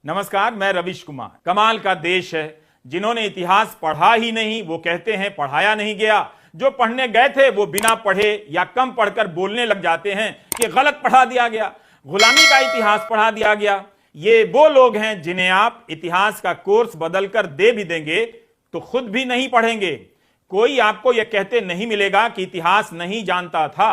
नमस्कार, मैं रविश कुमार। कमाल का देश है, जिन्होंने इतिहास पढ़ा ही नहीं वो कहते हैं पढ़ाया नहीं गया। जो पढ़ने गए थे वो बिना पढ़े या कम पढ़कर बोलने लग जाते हैं कि गलत पढ़ा दिया गया, गुलामी का इतिहास पढ़ा दिया गया। ये वो लोग हैं जिन्हें आप इतिहास का कोर्स बदलकर दे भी देंगे तो खुद भी नहीं पढ़ेंगे। कोई आपको यह कहते नहीं मिलेगा कि इतिहास नहीं जानता था।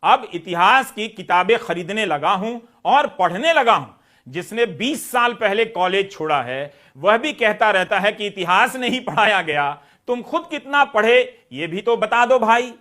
अब इतिहास की किताबें खरीदने लगा हूं और पढ़ने लगा हूं। जिसने 20 साल पहले कॉलेज छोड़ा है वह भी कहता रहता है कि इतिहास नहीं पढ़ाया गया। तुम खुद कितना पढ़े ये भी तो बता दो भाई।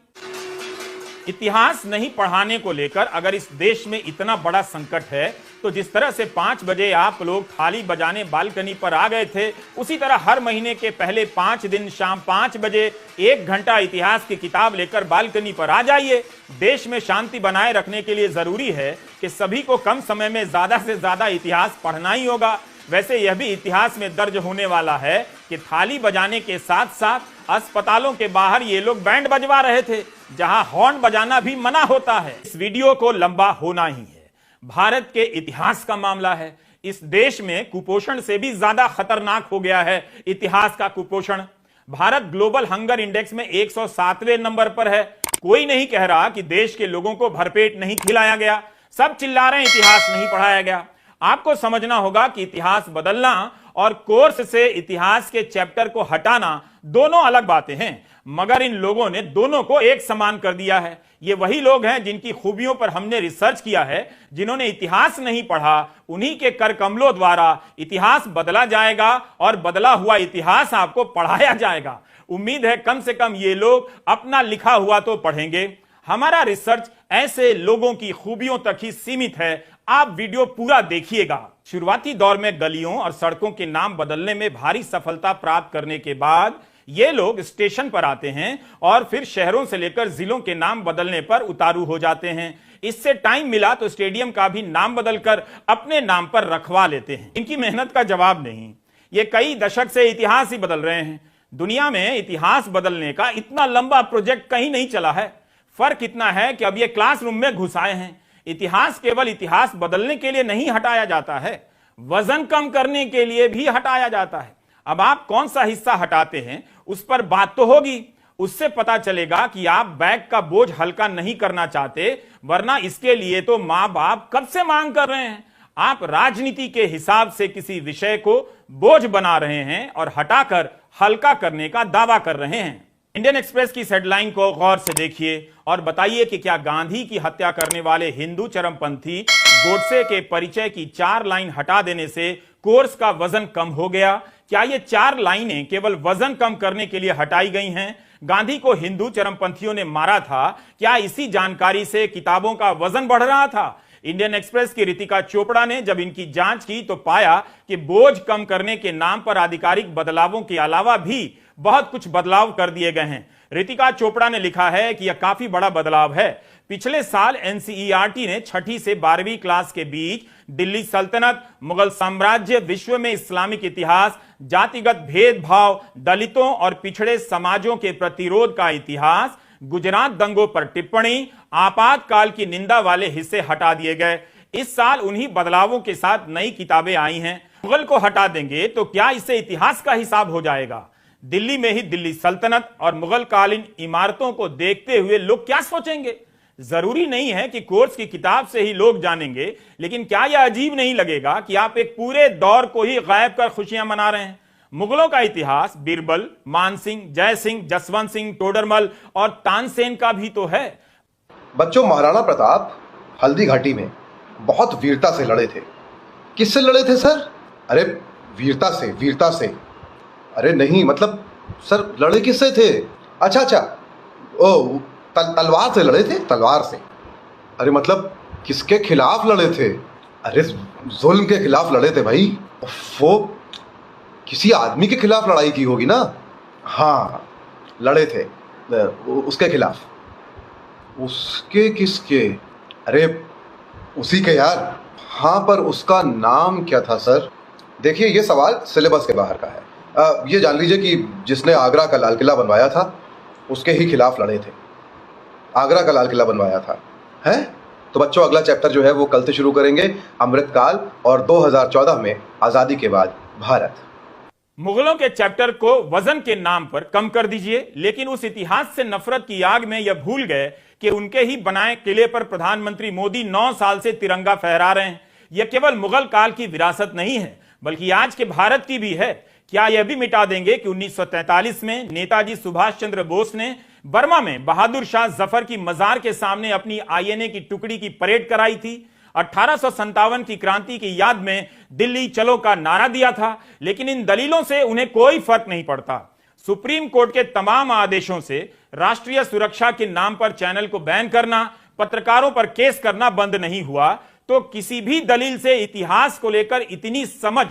इतिहास नहीं पढ़ाने को लेकर अगर इस देश में इतना बड़ा संकट है तो जिस तरह से 5 बजे आप लोग थाली बजाने बालकनी पर आ गए थे, उसी तरह हर महीने के पहले 5 दिन शाम 5 बजे 1 घंटा इतिहास की किताब लेकर बालकनी पर आ जाइए। देश में शांति बनाए रखने के लिए जरूरी है कि सभी को कम समय में ज्यादा से ज्यादा इतिहास पढ़ना ही होगा। वैसे यह भी इतिहास में दर्ज होने वाला है कि थाली बजाने के साथ साथ अस्पतालों के बाहर ये लोग बैंड बजवा रहे थे, जहां हॉर्न बजाना भी मना होता है। इस वीडियो को लंबा होना ही है। भारत के इतिहास का मामला है। इस देश में कुपोषण से भी ज्यादा खतरनाक हो गया है इतिहास का कुपोषण। भारत ग्लोबल हंगर इंडेक्स में 107वें नंबर पर है। कोई नहीं कह रहा कि देश के लोगों को भरपेट नहीं खिलाया गया, सब चिल्ला रहे हैं इतिहास नहीं पढ़ाया गया। आपको समझना होगा कि इतिहास बदलना और कोर्स से इतिहास के चैप्टर को हटाना दोनों अलग बातें हैं, मगर इन लोगों ने दोनों को एक समान कर दिया है। ये वही लोग हैं जिनकी खूबियों पर हमने रिसर्च किया है। जिन्होंने इतिहास नहीं पढ़ा, उन्हीं के कर कमलों द्वारा इतिहास बदला जाएगा और बदला हुआ इतिहास आपको पढ़ाया जाएगा। उम्मीद है कम से कम ये लोग अपना लिखा हुआ तो पढ़ेंगे। हमारा रिसर्च ऐसे लोगों की खूबियों तक ही सीमित है। आप वीडियो पूरा देखिएगा। शुरुआती दौर में गलियों और सड़कों के नाम बदलने में भारी सफलता प्राप्त करने के बाद ये लोग स्टेशन पर आते हैं और फिर शहरों से लेकर जिलों के नाम बदलने पर उतारू हो जाते हैं। इससे टाइम मिला तो स्टेडियम का भी नाम बदलकर अपने नाम पर रखवा लेते हैं। इनकी मेहनत का जवाब नहीं। ये कई दशक से इतिहास ही बदल रहे हैं। दुनिया में इतिहास बदलने का इतना लंबा प्रोजेक्ट कहीं नहीं चला है। फर्क इतना है कि अब ये क्लासरूम में घुस आए हैं। इतिहास केवल इतिहास बदलने के लिए नहीं हटाया जाता है, वजन कम करने के लिए भी हटाया जाता है। अब आप कौन सा हिस्सा हटाते हैं उस पर बात तो होगी। उससे पता चलेगा कि आप बैग का बोझ हल्का नहीं करना चाहते, वरना इसके लिए तो मां बाप कब से मांग कर रहे हैं। आप राजनीति के हिसाब से किसी विषय को बोझ बना रहे हैं और हटाकर हल्का करने का दावा कर रहे हैं। इंडियन एक्सप्रेस की हेडलाइन को गौर से देखिए और बताइए कि क्या गांधी की हत्या करने वाले हिंदू चरमपंथी गोडसे के परिचय की 4 लाइन हटा देने से कोर्स का वजन कम हो गया? क्या ये 4 लाइनें केवल वजन कम करने के लिए हटाई गई हैं? गांधी को हिंदू चरमपंथियों ने मारा था, क्या इसी जानकारी से किताबों का वजन बढ़ रहा था? इंडियन एक्सप्रेस की रितिका चोपड़ा ने जब इनकी जांच की तो पाया कि बोझ कम करने के नाम पर आधिकारिक बदलावों के अलावा भी बहुत कुछ बदलाव कर दिए गए हैं। रितिका चोपड़ा ने लिखा है कि यह काफी बड़ा बदलाव है। पिछले साल एनसीईआरटी ने 6ठी से 12वीं क्लास के बीच दिल्ली सल्तनत, मुगल साम्राज्य, विश्व में इस्लामिक इतिहास, जातिगत भेदभाव, दलितों और पिछड़े समाजों के प्रतिरोध का इतिहास, गुजरात दंगों पर टिप्पणी, आपातकाल की निंदा वाले हिस्से हटा दिए गए। इस साल उन्हीं बदलावों के साथ नई किताबें आई हैं। मुगल को हटा देंगे तो क्या इससे इतिहास का हिसाब हो जाएगा? दिल्ली में ही दिल्ली सल्तनत और मुगल कालीन इमारतों को देखते हुए लोग क्या सोचेंगे? जरूरी नहीं है कि कोर्स की किताब से ही लोग जानेंगे, लेकिन क्या यह अजीब नहीं लगेगा कि आप एक पूरे दौर को ही गायब कर खुशियां मना रहे हैं? मुगलों का इतिहास बीरबल, मानसिंह, जय सिंह, जसवंत सिंह, टोडरमल और तानसेन का भी तो है। बच्चों, महाराणा प्रताप हल्दी घाटी में बहुत वीरता से लड़े थे। किससे लड़े थे सर? अरे वीरता से। अरे नहीं, मतलब सर लड़े किससे थे? अच्छा, ओ तलवार से लड़े थे, तलवार से। अरे मतलब किसके खिलाफ लड़े थे? अरे जुल्म के खिलाफ लड़े थे भाई। वो किसी आदमी के खिलाफ लड़ाई की होगी ना? हाँ, लड़े थे उसके खिलाफ। उसके किसके? अरे उसी के यार। हाँ, पर उसका नाम क्या था सर? देखिए, ये सवाल सिलेबस के बाहर का है। ये जान लीजिए कि जिसने आगरा का लाल किला बनवाया था उसके ही खिलाफ लड़े थे। आगरा का लाल किला बनवाया था, है? तो बच्चों अगला चैप्टर जो है वो कल से शुरू करेंगे, अमृतकाल और 2014 में आजादी के बाद भारत। मुगलों के चैप्टर को वजन के नाम पर कम कर दीजिए, लेकिन उस इतिहास से नफरत की आग में यह भूल गए कि उनके ही बनाए किले पर प्रधानमंत्री मोदी 9 साल से तिरंगा फहरा रहे हैं। यह केवल मुगल काल की विरासत नहीं है, बल्कि आज के भारत की भी है। क्या यह भी मिटा देंगे कि 1943 में नेताजी सुभाष चंद्र बोस ने बर्मा में बहादुर शाह जफर की मजार के सामने अपनी आईएनए की टुकड़ी की परेड कराई थी? 1857 की क्रांति की याद में दिल्ली चलो का नारा दिया था, लेकिन इन दलीलों से उन्हें कोई फर्क नहीं पड़ता। सुप्रीम कोर्ट के तमाम आदेशों से राष्ट्रीय सुरक्षा के नाम पर चैनल को बैन करना, पत्रकारों पर केस करना बंद नहीं हुआ, तो किसी भी दलील से इतिहास को लेकर इतनी समझ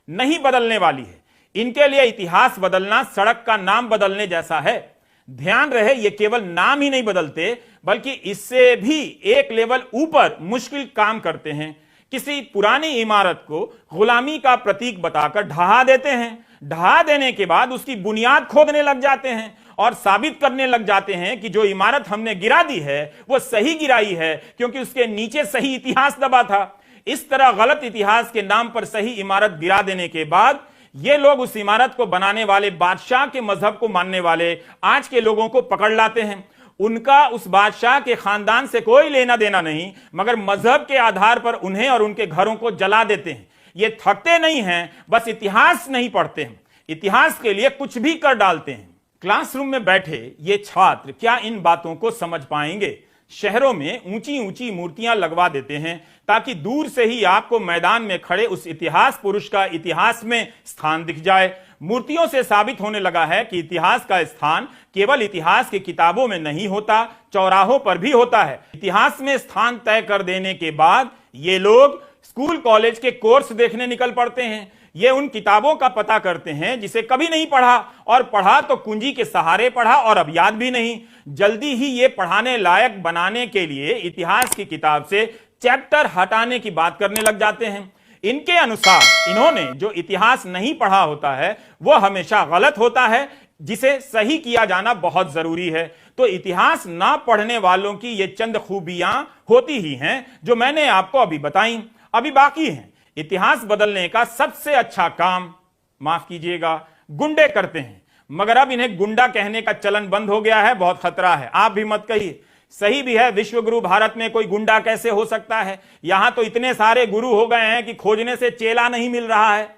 नहीं बदलने वाली है। इनके लिए इतिहास बदलना सड़क का नाम बदलने जैसा है। ध्यान रहे, ये केवल नाम ही नहीं बदलते, बल्कि इससे भी एक लेवल ऊपर मुश्किल काम करते हैं। किसी पुरानी इमारत को गुलामी का प्रतीक बताकर ढहा देते हैं। ढहा देने के बाद उसकी बुनियाद खोदने लग जाते हैं और साबित करने लग जाते हैं कि जो इमारत हमने गिरा दी है वो सही गिराई है, क्योंकि उसके नीचे सही इतिहास दबा था। इस तरह गलत इतिहास के नाम पर सही इमारत गिरा देने के बाद ये लोग उस इमारत को बनाने वाले बादशाह के मजहब को मानने वाले आज के लोगों को पकड़ लाते हैं। उनका उस बादशाह के खानदान से कोई लेना देना नहीं, मगर मजहब के आधार पर उन्हें और उनके घरों को जला देते हैं। ये थकते नहीं हैं, बस इतिहास नहीं पढ़ते हैं, इतिहास के लिए कुछ भी कर डालते हैं। क्लासरूम में बैठे ये छात्र क्या इन बातों को समझ पाएंगे? शहरों में ऊंची ऊंची मूर्तियां लगवा देते हैं ताकि दूर से ही आपको मैदान में खड़े उस इतिहास पुरुष का इतिहास में स्थान दिख जाए। मूर्तियों से साबित होने लगा है कि इतिहास का स्थान केवल इतिहास की किताबों में नहीं होता, चौराहों पर भी होता है। इतिहास में स्थान तय कर देने के बाद ये लोग स्कूल कॉलेज के कोर्स देखने निकल पड़ते हैं। ये उन किताबों का पता करते हैं जिसे कभी नहीं पढ़ा, और पढ़ा तो कुंजी के सहारे पढ़ा और अब याद भी नहीं। जल्दी ही ये पढ़ाने लायक बनाने के लिए इतिहास की किताब से चैप्टर हटाने की बात करने लग जाते हैं। इनके अनुसार इन्होंने जो इतिहास नहीं पढ़ा होता है वो हमेशा गलत होता है, जिसे सही किया जाना बहुत जरूरी है। तो इतिहास ना पढ़ने वालों की ये चंद खूबियां होती ही हैं जो मैंने आपको अभी बताई। अभी बाकी हैं। इतिहास बदलने का सबसे अच्छा काम, माफ कीजिएगा, गुंडे करते हैं, मगर अब इन्हें गुंडा कहने का चलन बंद हो गया है। बहुत खतरा है, आप भी मत कहिए। सही भी है, विश्वगुरु भारत में कोई गुंडा कैसे हो सकता है? यहां तो इतने सारे गुरु हो गए हैं कि खोजने से चेला नहीं मिल रहा है।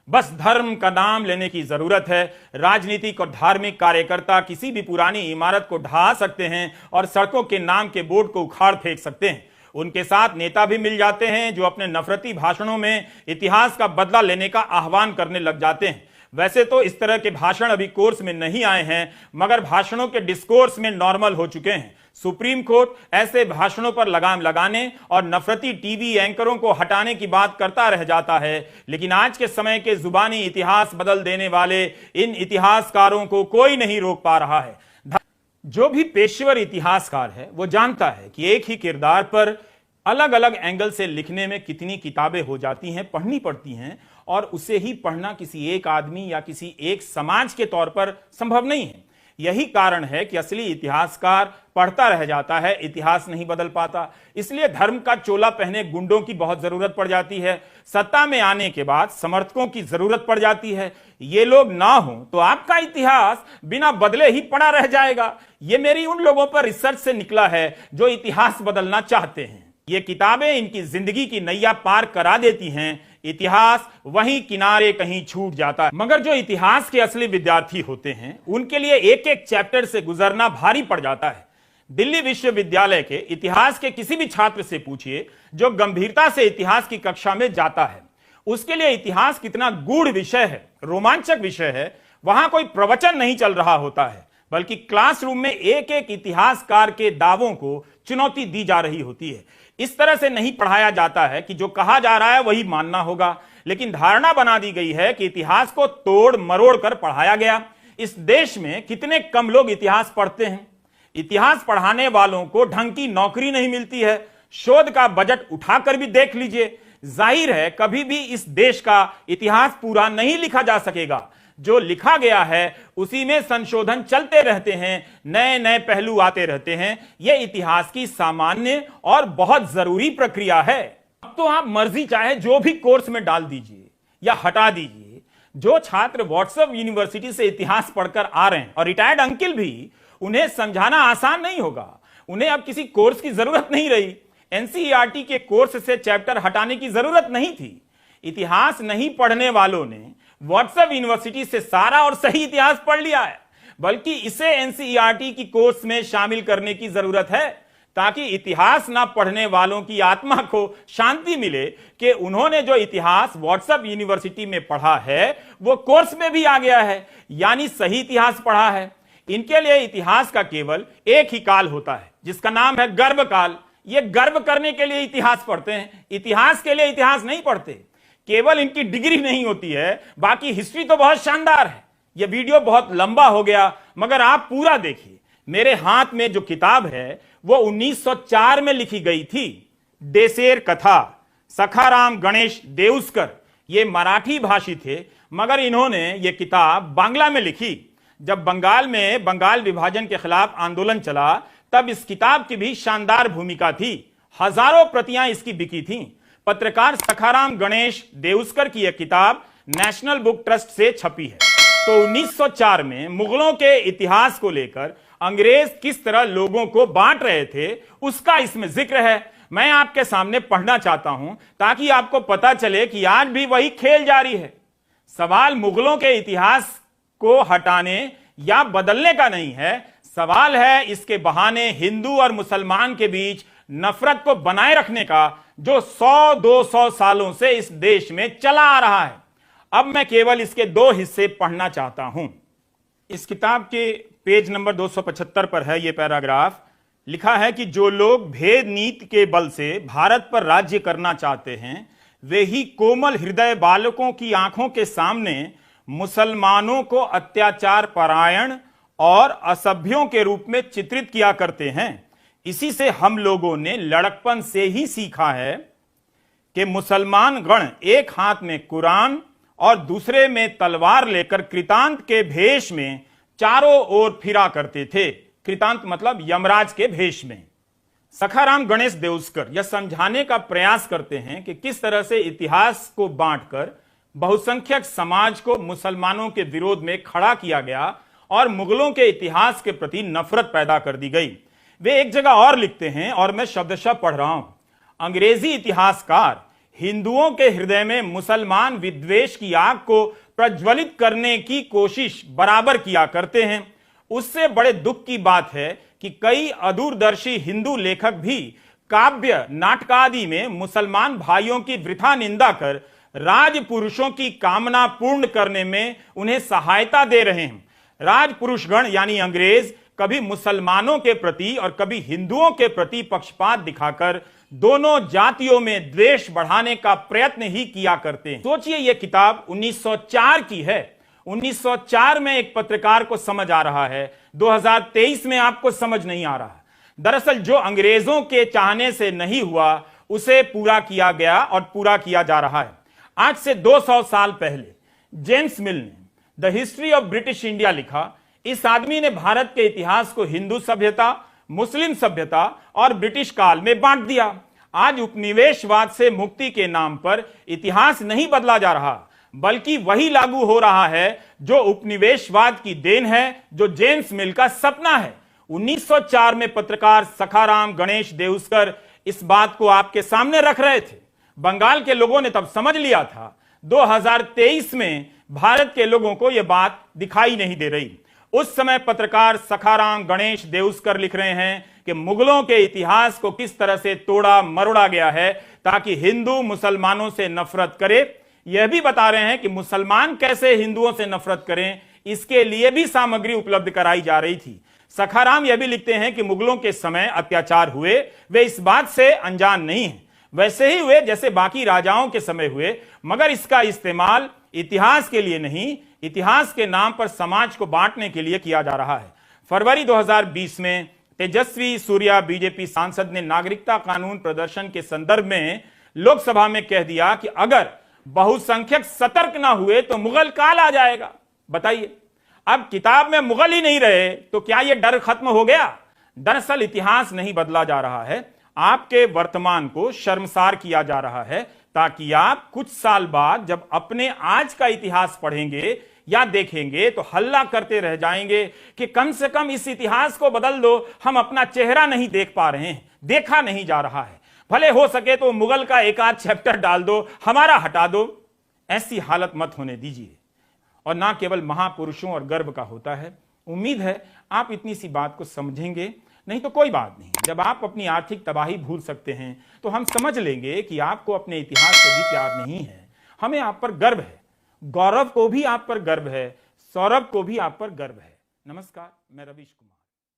बस धर्म का नाम लेने की जरूरत है। राजनीतिक और धार्मिक कार्यकर्ता किसी भी पुरानी इमारत को ढहा सकते हैं और सड़कों के नाम के बोर्ड को उखाड़ फेंक सकते हैं। उनके साथ नेता भी मिल जाते हैं जो अपने नफरती भाषणों में इतिहास का बदला लेने का आह्वान करने लग जाते हैं। वैसे तो इस तरह के भाषण अभी कोर्स में नहीं आए हैं, मगर भाषणों के डिस्कोर्स में नॉर्मल हो चुके हैं। सुप्रीम कोर्ट ऐसे भाषणों पर लगाम लगाने और नफरती टीवी एंकरों को हटाने की बात करता रह जाता है, लेकिन आज के समय के जुबानी इतिहास बदल देने वाले इन इतिहासकारों को कोई नहीं रोक पा रहा है। जो भी पेशेवर इतिहासकार है वो जानता है कि एक ही किरदार पर अलग अलग एंगल से लिखने में कितनी किताबें हो जाती हैं, पढ़नी पड़ती हैं, और उसे ही पढ़ना किसी एक आदमी या किसी एक समाज के तौर पर संभव नहीं है। यही कारण है कि असली इतिहासकार पढ़ता रह जाता है, इतिहास नहीं बदल पाता। इसलिए धर्म का चोला पहने गुंडों की बहुत जरूरत पड़ जाती है। सत्ता में आने के बाद समर्थकों की जरूरत पड़ जाती है। ये लोग ना हो तो आपका इतिहास बिना बदले ही पड़ा रह जाएगा। ये मेरी उन लोगों पर रिसर्च से निकला है जो इतिहास बदलना चाहते हैं। ये किताबें इनकी जिंदगी की नैया पार करा देती हैं, इतिहास वहीं किनारे कहीं छूट जाता है। मगर जो इतिहास के असली विद्यार्थी होते हैं उनके लिए एक एक चैप्टर से गुजरना भारी पड़ जाता है। दिल्ली विश्वविद्यालय के इतिहास के किसी भी छात्र से पूछिए जो गंभीरता से इतिहास की कक्षा में जाता है, उसके लिए इतिहास कितना गूढ़ विषय है, रोमांचक विषय है। वहां कोई प्रवचन नहीं चल रहा होता है, बल्कि क्लासरूम में एक एक इतिहासकार के दावों को चुनौती दी जा रही होती है। इस तरह से नहीं पढ़ाया जाता है कि जो कहा जा रहा है वही मानना होगा, लेकिन धारणा बना दी गई है कि इतिहास को तोड़ मरोड़ कर पढ़ाया गया। इस देश में कितने कम लोग इतिहास पढ़ते हैं। इतिहास पढ़ाने वालों को ढंग की नौकरी नहीं मिलती है। शोध का बजट उठाकर भी देख लीजिए। जाहिर है कभी भी इस देश का इतिहास पूरा नहीं लिखा जा सकेगा। जो लिखा गया है उसी में संशोधन चलते रहते हैं, नए नए पहलू आते रहते हैं। यह इतिहास की सामान्य और बहुत जरूरी प्रक्रिया है। अब तो आप मर्जी चाहे जो भी कोर्स में डाल दीजिए या हटा दीजिए। जो छात्र व्हाट्सएप यूनिवर्सिटी से इतिहास पढ़कर आ रहे हैं और रिटायर्ड अंकिल भी, उन्हें समझाना आसान नहीं होगा। उन्हें अब किसी कोर्स की जरूरत नहीं रही। एनसीईआरटी के कोर्स से चैप्टर हटाने की जरूरत नहीं थी। इतिहास नहीं पढ़ने वालों ने व्हाट्सएप यूनिवर्सिटी से सारा और सही इतिहास पढ़ लिया है, बल्कि इसे एनसीईआरटी की कोर्स में शामिल करने की जरूरत है, ताकि इतिहास ना पढ़ने वालों की आत्मा को शांति मिले कि उन्होंने जो इतिहास व्हाट्सएप यूनिवर्सिटी में पढ़ा है वो कोर्स में भी आ गया है, यानी सही इतिहास पढ़ा है। इनके लिए इतिहास का केवल एक ही काल होता है, जिसका नाम है गर्भ काल। ये गर्व करने के लिए इतिहास पढ़ते हैं, इतिहास के लिए इतिहास नहीं पढ़ते। केवल इनकी डिग्री नहीं होती है, बाकी हिस्ट्री तो बहुत शानदार है। यह वीडियो बहुत लंबा हो गया, मगर आप पूरा देखिए। मेरे हाथ में जो किताब है वो 1904 में लिखी गई थी, देसेर कथा, सखाराम गणेश देउस्कर। ये मराठी भाषी थे, मगर इन्होंने ये किताब बांग्ला में लिखी। जब बंगाल में बंगाल विभाजन के खिलाफ आंदोलन चला, तब इस किताब की भी शानदार भूमिका थी। हजारों प्रतियां इसकी बिकी थीं। पत्रकार सखाराम गणेश देउस्कर की यह किताब नेशनल बुक ट्रस्ट से छपी है। तो 1904 में मुगलों के इतिहास को लेकर अंग्रेज किस तरह लोगों को बांट रहे थे, उसका इसमें जिक्र है। मैं आपके सामने पढ़ना चाहता हूं, ताकि आपको पता चले कि आज भी वही खेल जारी है। सवाल मुगलों के इतिहास को हटाने या बदलने का नहीं है, सवाल है इसके बहाने हिंदू और मुसलमान के बीच नफरत को बनाए रखने का, जो 100-200 सालों से इस देश में चला आ रहा है। अब मैं केवल इसके 2 हिस्से पढ़ना चाहता हूं। इस किताब के पेज नंबर 275 पर है यह पैराग्राफ। लिखा है कि जो लोग भेद नीति के बल से भारत पर राज्य करना चाहते हैं, वे ही कोमल हृदय बालकों की आंखों के सामने मुसलमानों को अत्याचार परायण और असभ्यों के रूप में चित्रित किया करते हैं। इसी से हम लोगों ने लड़कपन से ही सीखा है कि मुसलमान गण एक हाथ में कुरान और दूसरे में तलवार लेकर कृतांत के भेष में चारों ओर फिरा करते थे। कृतांत मतलब यमराज के भेष में। सखाराम गणेश देउस्कर यह समझाने का प्रयास करते हैं कि किस तरह से इतिहास को बांटकर बहुसंख्यक समाज को मुसलमानों के विरोध में खड़ा किया गया और मुगलों के इतिहास के प्रति नफरत पैदा कर दी गई। वे एक जगह और लिखते हैं, और मैं शब्दशः पढ़ रहा हूं। अंग्रेजी इतिहासकार हिंदुओं के हृदय में मुसलमान विद्वेष की आग को प्रज्वलित करने की कोशिश बराबर किया करते हैं। उससे बड़े दुख की बात है कि कई अदूरदर्शी हिंदू लेखक भी काव्य नाटकादि में मुसलमान भाइयों की वृथा निंदा कर राजपुरुषों की कामना पूर्ण करने में उन्हें सहायता दे रहे हैं। राजपुरुषगण यानी अंग्रेज कभी मुसलमानों के प्रति और कभी हिंदुओं के प्रति पक्षपात दिखाकर दोनों जातियों में द्वेष बढ़ाने का प्रयत्न ही किया करते हैं। सोचिए, यह किताब 1904 की है। 1904 में एक पत्रकार को समझ आ रहा है, 2023 में आपको समझ नहीं आ रहा। दरअसल जो अंग्रेजों के चाहने से नहीं हुआ, उसे पूरा किया गया और पूरा किया जा रहा है। आज से 200 साल पहले जेम्स मिल ने the history of British India लिखा। इस आदमी ने भारत के इतिहास को हिंदू सभ्यता, मुस्लिम सभ्यता और ब्रिटिश काल में बांट दिया। आज उपनिवेशवाद से मुक्ति के नाम पर इतिहास नहीं बदला जा रहा, बल्कि वही लागू हो रहा है जो उपनिवेशवाद की देन है, जो जेम्स मिल का सपना है। 1904 में पत्रकार सखाराम गणेश देउस्कर इस बात को आपके सामने रख रहे थे। बंगाल के लोगों ने तब समझ लिया था। 2023 में भारत के लोगों को यह बात दिखाई नहीं दे रही। उस समय पत्रकार सखाराम गणेश देउस्कर लिख रहे हैं कि मुगलों के इतिहास को किस तरह से तोड़ा मरोड़ा गया है ताकि हिंदू मुसलमानों से नफरत करे। यह भी बता रहे हैं कि मुसलमान कैसे हिंदुओं से नफरत करें, इसके लिए भी सामग्री उपलब्ध कराई जा रही थी। सखाराम यह भी लिखते हैं कि मुगलों के समय अत्याचार हुए, वे इस बात से अनजान नहीं है। वैसे ही हुए जैसे बाकी राजाओं के समय हुए, मगर इसका इस्तेमाल इतिहास के लिए नहीं, इतिहास के नाम पर समाज को बांटने के लिए किया जा रहा है। फरवरी 2020 में तेजस्वी सूर्या बीजेपी सांसद ने नागरिकता कानून प्रदर्शन के संदर्भ में लोकसभा में कह दिया कि अगर बहुसंख्यक सतर्क ना हुए तो मुगल काल आ जाएगा। बताइए, अब किताब में मुगल ही नहीं रहे तो क्या यह डर खत्म हो गया? दरअसल इतिहास नहीं बदला जा रहा है, आपके वर्तमान को शर्मसार किया जा रहा है, ताकि आप कुछ साल बाद जब अपने आज का इतिहास पढ़ेंगे या देखेंगे तो हल्ला करते रह जाएंगे कि कम से कम इस इतिहास को बदल दो, हम अपना चेहरा नहीं देख पा रहे हैं, देखा नहीं जा रहा है, भले हो सके तो मुगल का एक आध चैप्टर डाल दो, हमारा हटा दो। ऐसी हालत मत होने दीजिए। और ना केवल महापुरुषों और गर्व का होता है। उम्मीद है आप इतनी सी बात को समझेंगे, नहीं तो कोई बात नहीं। जब आप अपनी आर्थिक तबाही भूल सकते हैं तो हम समझ लेंगे कि आपको अपने इतिहास से भी प्यार नहीं है। हमें आप पर गर्व है, गौरव को भी आप पर गर्व है, सौरभ को भी आप पर गर्व है। नमस्कार, मैं रवीश कुमार।